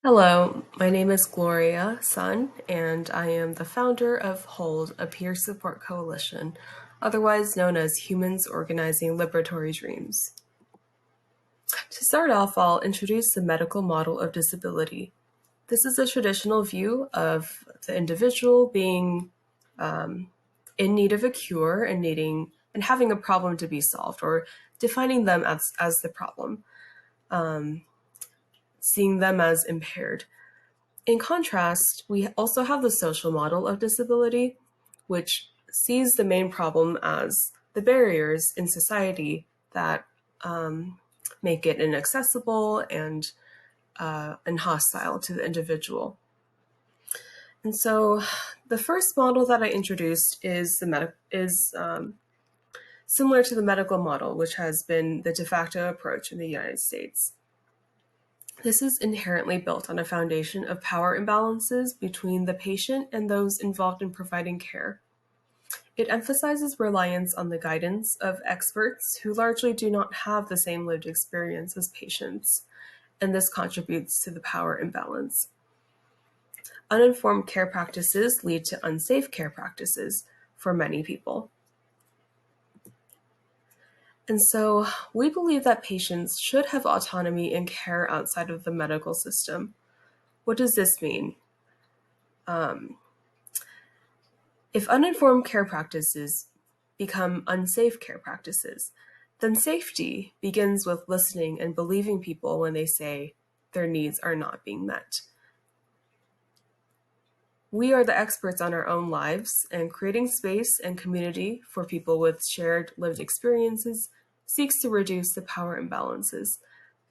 Hello, my name is Gloria Sun, and I am the founder of HOLD, a peer support coalition, otherwise known as Humans Organizing Liberatory Dreams. To start off, I'll introduce the medical model of disability. This is a traditional view of the individual being in need of a cure and having a problem to be solved, or defining them as the problem, seeing them as impaired. In contrast, we also have the social model of disability, which sees the main problem as the barriers in society that make it inaccessible and hostile to the individual. And so, the first model that I introduced is similar to the medical model, which has been the de facto approach in the United States. This is inherently built on a foundation of power imbalances between the patient and those involved in providing care. It emphasizes reliance on the guidance of experts who largely do not have the same lived experience as patients, and this contributes to the power imbalance. Uninformed care practices lead to unsafe care practices for many people. And so we believe that patients should have autonomy in care outside of the medical system. What does this mean? If uninformed care practices become unsafe care practices, then safety begins with listening and believing people when they say their needs are not being met. We are the experts on our own lives, and creating space and community for people with shared lived experiences seeks to reduce the power imbalances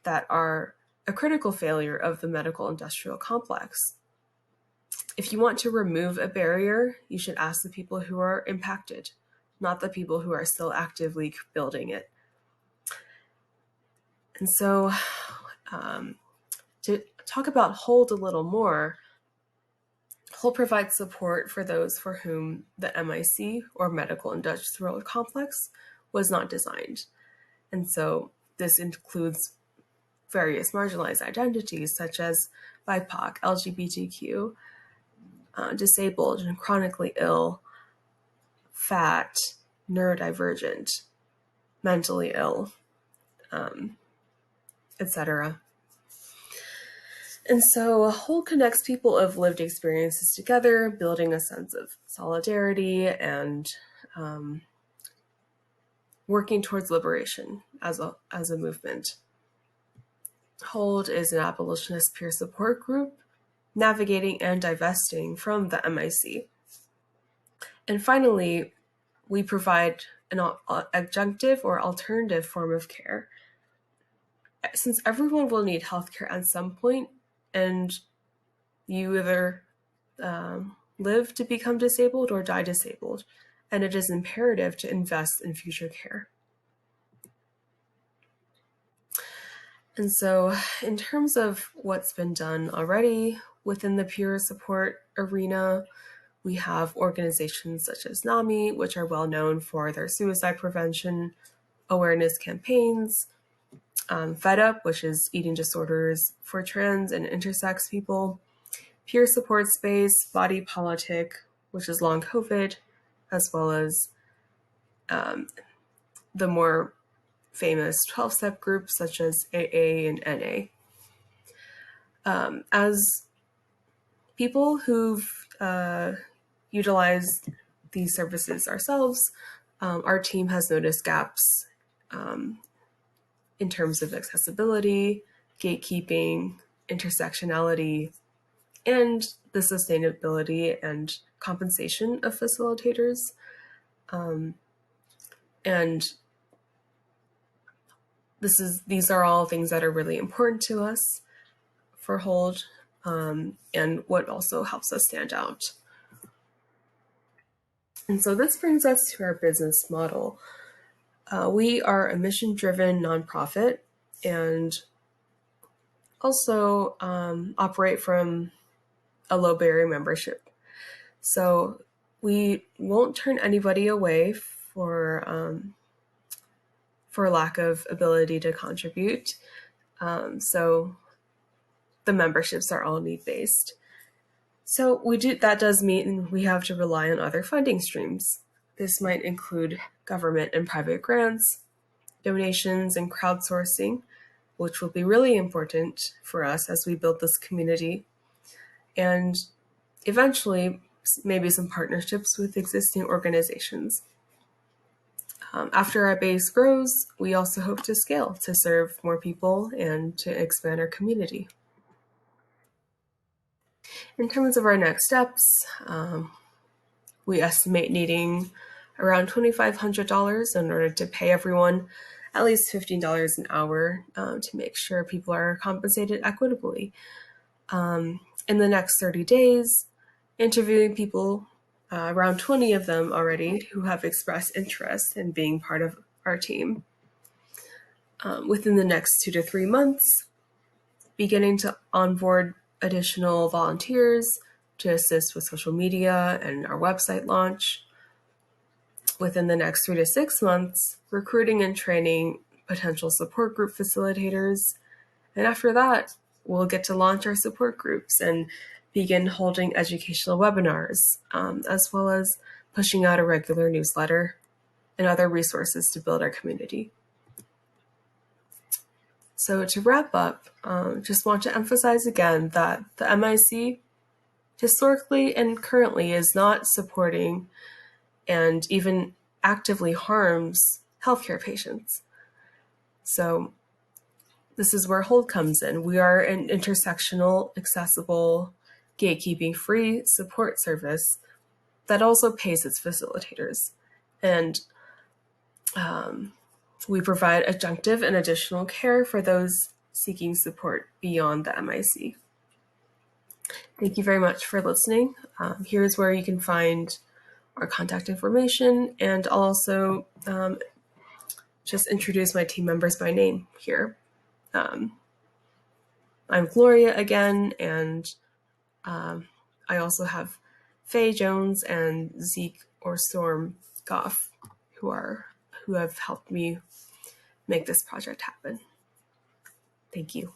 that are a critical failure of the medical industrial complex. If you want to remove a barrier, you should ask the people who are impacted, not the people who are still actively building it. And so, to talk about HOLD a little more, HOLD provides support for those for whom the MIC, or medical industrial complex, was not designed. And so this includes various marginalized identities such as BIPOC, LGBTQ, disabled and chronically ill, fat, neurodivergent, mentally ill, etc. And so HOLD connects people of lived experiences together, building a sense of solidarity and working towards liberation as a movement. HOLD is an abolitionist peer support group, navigating and divesting from the MIC. And finally, we provide an adjunctive or alternative form of care. Since everyone will need healthcare at some point, and you either live to become disabled or die disabled, and it is imperative to invest in future care. And so, in terms of what's been done already within the peer support arena, we have organizations such as NAMI, which are well known for their suicide prevention awareness campaigns, Fed Up, which is eating disorders for trans and intersex people, Peer Support Space, Body Politic, which is long COVID, as well as the more famous 12-step groups such as AA and NA. As people who've utilized these services ourselves, our team has noticed gaps in terms of accessibility, gatekeeping, intersectionality, and the sustainability and compensation of facilitators. And these are all things that are really important to us for HOLD, and what also helps us stand out. And so this brings us to our business model. We are a mission-driven nonprofit and also operate from a low barrier membership. So we won't turn anybody away for lack of ability to contribute. So the memberships are all need-based. So that does mean we have to rely on other funding streams. This might include government and private grants, donations, and crowdsourcing, which will be really important for us as we build this community. And eventually, maybe some partnerships with existing organizations. After our base grows, we also hope to scale to serve more people and to expand our community. In terms of our next steps, we estimate needing around $2,500 in order to pay everyone at least $15 an hour to make sure people are compensated equitably. In the next 30 days, interviewing people, around 20 of them already, who have expressed interest in being part of our team. Within the next 2 to 3 months, beginning to onboard additional volunteers to assist with social media and our website launch. Within the next 3 to 6 months, recruiting and training potential support group facilitators. And after that, we'll get to launch our support groups and begin holding educational webinars, as well as pushing out a regular newsletter and other resources to build our community. So to wrap up, just want to emphasize again that the MIC historically and currently is not supporting and even actively harms healthcare patients. So this is where Hold comes in. We are an intersectional, accessible, gatekeeping-free support service that also pays its facilitators. And we provide adjunctive and additional care for those seeking support beyond the MIC. Thank you very much for listening. Here's where you can find our contact information, and I'll also just introduce my team members by name here. I'm Gloria again, and I also have Faye Jones and Zeke or Storm Goff, who have helped me make this project happen. Thank you.